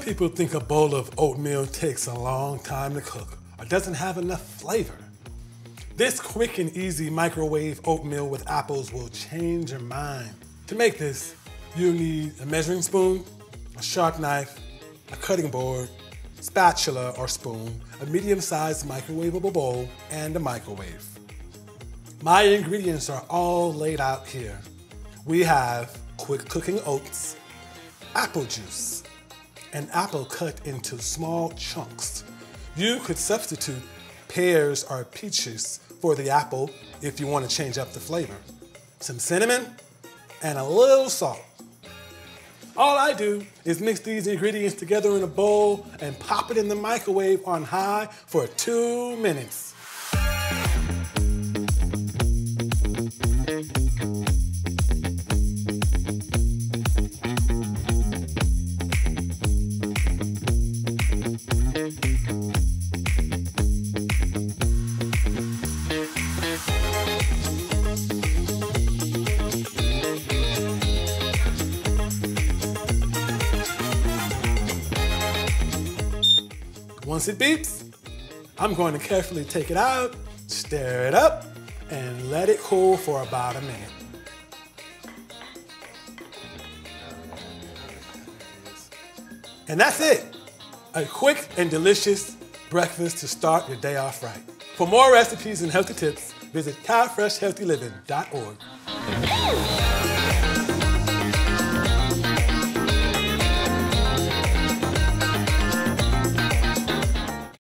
people think a bowl of oatmeal takes a long time to cook or doesn't have enough flavor. This quick and easy microwave oatmeal with apples will change your mind. To make this, you'll need a measuring spoon, a sharp knife, a cutting board, spatula or spoon, a medium-sized microwavable bowl, and a microwave. My ingredients are all laid out here. We have quick cooking oats, apple juice, an apple cut into small chunks. You could substitute pears or peaches for the apple if you want to change up the flavor. Some cinnamon and a little salt. All I do is mix these ingredients together in a bowl and pop it in the microwave on high for 2 minutes. Once it beeps, I'm going to carefully take it out, stir it up, and let it cool for about a minute. And that's it. A quick and delicious breakfast to start your day off right. For more recipes and healthy tips, visit CalFreshHealthyLiving.org.